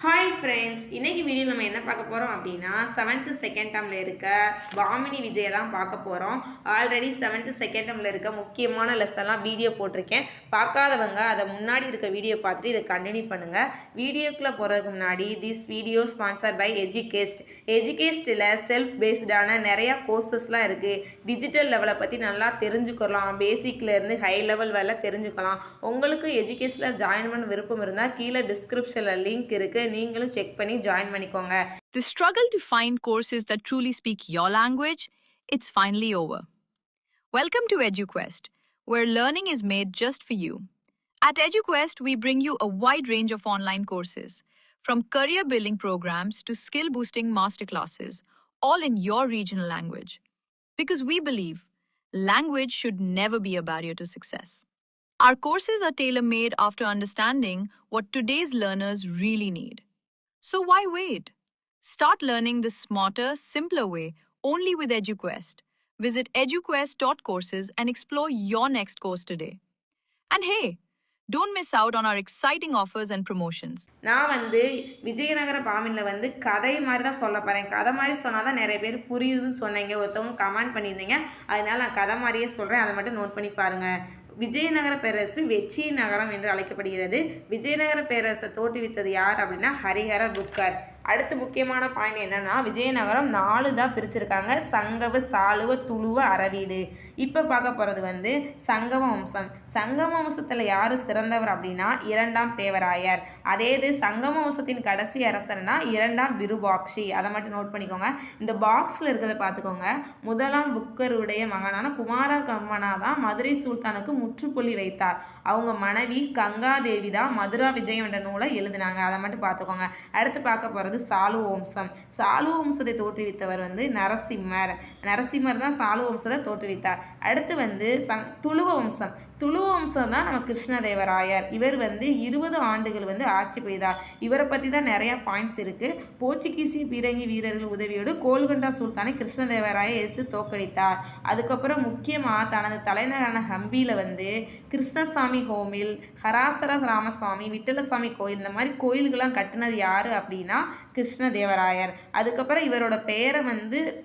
Hi friends, இன்னைக்கு video நம்ம என்ன பார்க்க போகிறோம் அப்படின்னா 7th செகண்ட் டேர்மில் இருக்க பாமினி விஜயை தான் பார்க்க போகிறோம். ஆல்ரெடி 7th செகண்ட் டேர்மில் இருக்க முக்கியமான லெசன்லாம் வீடியோ போட்டிருக்கேன். பார்க்காதவங்க அதை முன்னாடி இருக்க வீடியோ பார்த்துட்டு இதை கண்டினியூ பண்ணுங்கள். வீடியோக்குள்ளே போகிறதுக்கு முன்னாடி this video sponsor by Edukest. எஜுகேஸ்ட்டில் செல்ஃப் பேஸ்டான நிறையா கோர்சஸ்லாம் இருக்குது. டிஜிட்டல் லெவலை பற்றி நல்லா தெரிஞ்சுக்கலாம். பேசிக்லேருந்து ஹை லெவல் வரை தெரிஞ்சுக்கலாம். உங்களுக்கு எஜுகேஸ்ட்டில் ஜாயின் பண்ண விருப்பம் இருந்தால் கீழே டிஸ்கிரிப்ஷனில் லிங்க் இருக்குது, நீங்களும் செக் பண்ணி ஜாயின் பண்ணிக்கோங்க. The struggle to find courses that truly speak your language, it's finally over. Welcome to EduQuest, where learning is made just for you. At EduQuest, we bring you a wide range of online courses, from career building programs to skill boosting masterclasses, all in your regional language. Because we believe language should never be a barrier to success. Our courses are tailor-made after understanding what today's learners really need. So why wait? Start learning the smarter, simpler way only with EduQuest. Visit eduquest.courses and explore your next course today. And hey, don't miss out on our exciting offers and promotions. நான் விஜயநகர பாமினில் கதை மாதிரி தான் சொல்ல போகிறேன். கதை மாதிரி சொன்னால் தான் நிறைய பேர் புரியுதுன்னு சொன்னீங்க, ஒருத்தவங்க கமெண்ட் பண்ணியிருந்தீங்க. அதனால நான் கதை மாதிரியே சொல்கிறேன், அதை மட்டும் நோட் பண்ணி பாருங்கள். விஜயநகர பேரரசு வெற்றி நகரம் என்று அழைக்கப்படுகிறது. விஜயநகர பேரரசை தோற்றுவித்தது யார் அப்படின்னா ஹரிஹர புக்கர். அடுத்து முக்கியமான பாயிண்ட் என்னன்னா, விஜயநகரம் 4 தான் பிரிச்சிருக்காங்க: சங்கவ, சாளுவ, துளுவ, அரவீடு. இப்போ பார்க்க போகிறது சங்கம வம்சம். சங்கம வம்சத்தில் யார் சிறந்தவர் அப்படின்னா 2ஆம் தேவராயர். அதே இது சங்கம வம்சத்தின் கடைசி அரசர்னா 2ஆம் விருபாக்ஷி. அதை மட்டும் நோட் பண்ணிக்கோங்க. இந்த பாக்ஸில் இருக்கிறத பார்த்துக்கோங்க. 1ஆம் புக்கருடைய மகனான குமார கம்மனா தான் மதுரை சுல்தானுக்கு முற்றுப்புள்ளி வைத்தார். அவங்க மனைவி கங்காதேவி தான் மதுரா விஜயம் என்ற நூலை எழுதினாங்க. அதை மட்டும் பார்த்துக்கோங்க. அடுத்து பார்க்க போகிறது சாளுவ வம்சம். சாளுவ வம்சத்தை தோற்றுவித்தவர் நரசிம்மர். நரசிம்மர் தான் சாளுவ வம்சத்தை தோற்றுவித்தார். அடுத்து துளுவ வம்சம். துளுவ வம்சம் தான் நம்ம கிருஷ்ணதேவராயர். இவர் 20 ஆண்டுகள் ஆட்சி புரிந்தார். இவரை பற்றி தான் நிறைய பாயிண்ட்ஸ் இருக்குது. போர்ச்சுகீசிய பீரங்கி வீரர்கள் உதவியோடு கோல்கொண்டா சுல்தானை கிருஷ்ணதேவராயர் எதிர்த்து தோற்கடித்தார். அதுக்கப்புறம் முக்கியமாக தனது தலைநகரான ஹம்பியில் கிருஷ்ணசாமி கோவில், ஹராசர ராமசுவாமி, விட்டலசாமி கோயில், இந்த மாதிரி கோயில்கள்லாம் கட்டினது யார் அப்படின்னா கிருஷ்ணதேவராயர். அதுக்கப்புறம் இவரோட பெயரை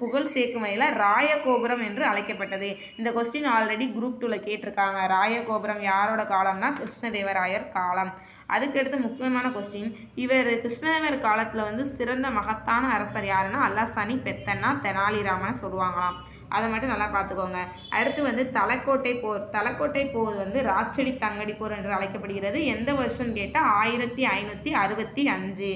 புகழ் சேர்க்கும் வகையில் ராயகோபுரம் என்று அழைக்கப்பட்டது. இந்த கொஸ்டின் ஆல்ரெடி குரூப் 2ல கேட்டிருக்காங்க. ராயகோபுரம் யாரோட காலம்னா கிருஷ்ணதேவராயர் காலம். அதுக்கடுத்து முக்கியமான கொஸ்டின், இவர் கிருஷ்ணதேவர் காலத்தில் சிறந்த மகத்தான அரசர் யாருன்னா அல்லசானி பெத்தன்னா தெனாலிராமனை சொல்லுவாங்களாம். அதை மட்டும் நல்லா பார்த்துக்கோங்க. அடுத்து தலைக்கோட்டை போர். தலைக்கோட்டை போர் ராச்சடி தங்கடி போர் என்று அழைக்கப்படுகிறது. எந்த வருஷம் கேட்டால் 1565.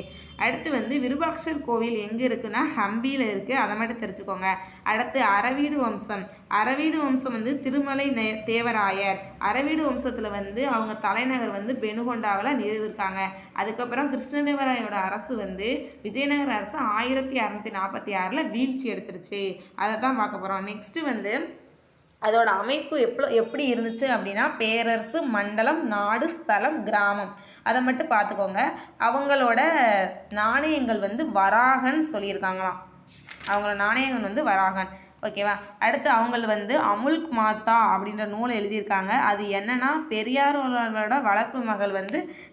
அடுத்து விருபாக்ஷர் கோவில் எங்கே இருக்குன்னா ஹம்பியில் இருக்குது. அதை மட்டும் தெரிஞ்சுக்கோங்க. அடுத்து அரவீடு வம்சம். அரவீடு வம்சம் திருமலை தேவராயர். அரவீடு வம்சத்தில் அவங்க தலைநகர் பெனுகொண்டாவில் நிறுவிருக்காங்க. அதுக்கப்புறம் கிருஷ்ணதேவராயோட அரசு விஜயநகர அரசு 1646 வீழ்ச்சி அடிச்சிருச்சு. அதை தான் பார்க்க போகிறோம். நெக்ஸ்ட்டு அதோட அமைப்பு எப்படி இருந்துச்சு அப்படின்னா பேரரசு, மண்டலம், நாடு, ஸ்தலம், கிராமம். அதை மட்டும் பார்த்துக்கோங்க. அவங்களோட நாணயங்கள் வராகன் சொல்லியிருக்காங்களாம். அவங்களோட நாணயங்கள் வராகன். ஓகேவா. அடுத்து அவங்க அமுல்க் மாத்தா அப்படின்ற நூலை எழுதியிருக்காங்க. அது என்னன்னா பெரியாரோட வளர்ப்பு மகள்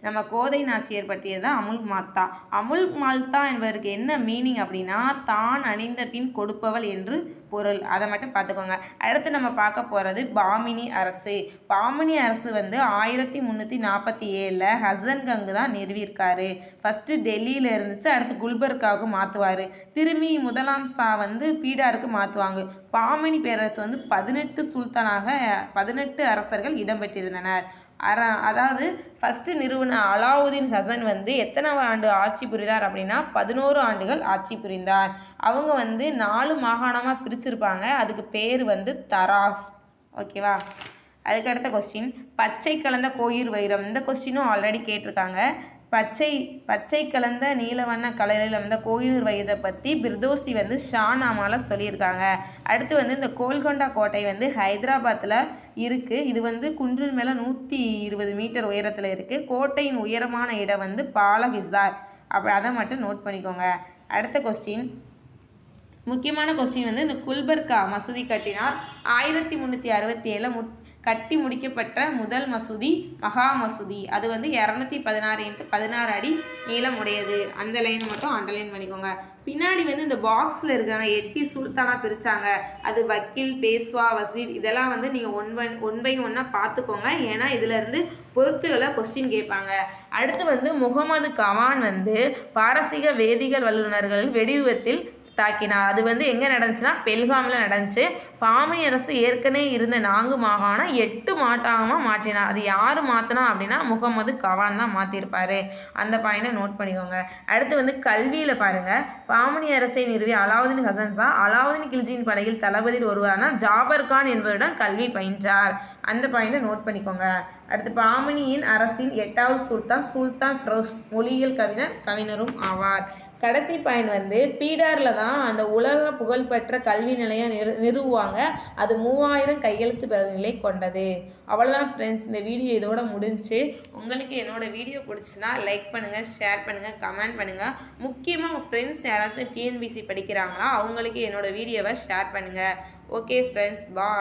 நம்ம கோதை நாச்சியார் பற்றியது தான் அமுல்க் மாத்தா. அமுல்க் மால்தா என்பதற்கு என்ன மீனிங் அப்படின்னா தான் அணிந்த பின் கொடுப்பவள் என்று பொருள். அதை மட்டும் பார்த்துக்கோங்க. அடுத்து நம்ம பார்க்க போகிறது பாமினி அரசு. பாமினி அரசு 1347 ஹசன்கங்கு தான் நிறுவியிருக்காரு. ஃபஸ்ட்டு டெல்லியில் இருந்துச்சு, அடுத்து குல்பர்காவுக்கு மாற்றுவார். திரும்பி 1ஆம் ஷா பீடாருக்கு மாற்றுவாங்க. பாமினி பேரரசு 18 சுல்தானாக 18 அரசர்கள் இடம்பெற்றிருந்தனர். அதாவது ஃபஸ்ட்டு நிறுவன அலாவுதீன் ஹசன் எத்தனை ஆண்டு ஆட்சி புரிந்தார் அப்படின்னா 11 ஆண்டுகள் ஆட்சி புரிந்தார். அவங்க 4 மாகாணமாக பிரிச்சிருப்பாங்க. அதுக்கு பேர் தராஃப். ஓகேவா. அதுக்கு அடுத்த கொஸ்டின், பச்சை கலந்த கோயிர் வைரம். இந்த கொஸ்டினும் ஆல்ரெடி கேட்டிருக்காங்க. பச்சை கலந்த நீலவண்ண கலரில் கோயில் வைரத்தை பற்றி பிர்தோசி ஷானாமால சொல்லியிருக்காங்க. அடுத்து இந்த கோல்கொண்டா கோட்டை ஹைதராபாத்தில் இருக்குது. இது குன்றின் மேலே 120 மீட்டர் உயரத்தில் இருக்குது. கோட்டையின் உயரமான இடம் பாலஹிசார். அப்போ அதை மட்டும் நோட் பண்ணிக்கோங்க. அடுத்த கொஸ்டின், முக்கியமான கொஸ்டின் வந்து இந்த குல்பர்கா மசூதி கட்டினார் 1367 கட்டி முடிக்கப்பட்ட முதல் மசூதி மகா மசூதி. அது வந்து 216x16 அடி நீளமுடையது. அந்த லைனை மட்டும் அண்டர்லைன் பண்ணிக்கோங்க. பின்னாடி வந்து இந்த பாக்ஸில் இருக்கிறாங்க 8 சுல்தானாக பிரித்தாங்க. அது வக்கீல், பேஸ்வா, வசீர் இதெல்லாம் வந்து நீங்கள் ஒன் பை ஒன்னாக பார்த்துக்கோங்க. ஏன்னா இதிலேருந்து பொறுத்துகளை கொஸ்டின் கேட்பாங்க. அடுத்து வந்து முகமது கவான் வந்து பாரசீக வேதியியல் வல்லுநர்கள் வெடிவிபத்தில் தாக்கினார். அது வந்து எங்கே நடந்துச்சுன்னா பெல்காமில் நடந்துச்சு. பாமணி அரசு ஏற்கனவே இருந்த 4 மாகாணம் 8 மாகாணமாக மாற்றினார். அது யார் மாற்றினா அப்படின்னா முகமது கவான் தான் மாற்றிருப்பார். அந்த பாயிண்டை நோட் பண்ணிக்கோங்க. அடுத்து வந்து கல்வியில் பாருங்கள். பாமணி அரசை நிறுவிய அலாவுதீன் ஹசன் ஷா அலாவுதீன் கில்ஜியின் படையில் தளபதியில் ஒருவரான ஜாபர் கான் என்பவரிடம் கல்வி பயின்றார். அந்த பாயிண்டை நோட் பண்ணிக்கோங்க. அடுத்து பாமணியின் அரசின் 8வது சுல்தான் சுல்தான் ஃபிரோஸ் மொழியியல் கவிஞரும் ஆவார். கடைசி பாயிண்ட் வந்து பீடாரில் தான் அந்த உலக புகழ்பெற்ற கல்வி நிலையம் நிறுவுவாங்க. அது 3000 கையெழுத்து பிரதிநிலை கொண்டது. அவ்வளோதான் ஃப்ரெண்ட்ஸ், இந்த வீடியோ இதோட முடிஞ்சு. உங்களுக்கு என்னோடய வீடியோ பிடிச்சுன்னா லைக் பண்ணுங்கள், ஷேர் பண்ணுங்கள், கமெண்ட் பண்ணுங்கள். முக்கியமாக உங்கள் ஃப்ரெண்ட்ஸ் யாராச்சும் டிஎன்பிசி படிக்கிறாங்களா அவங்களுக்கு என்னோடய வீடியோவை ஷேர் பண்ணுங்கள். ஓகே ஃப்ரெண்ட்ஸ், பாய்.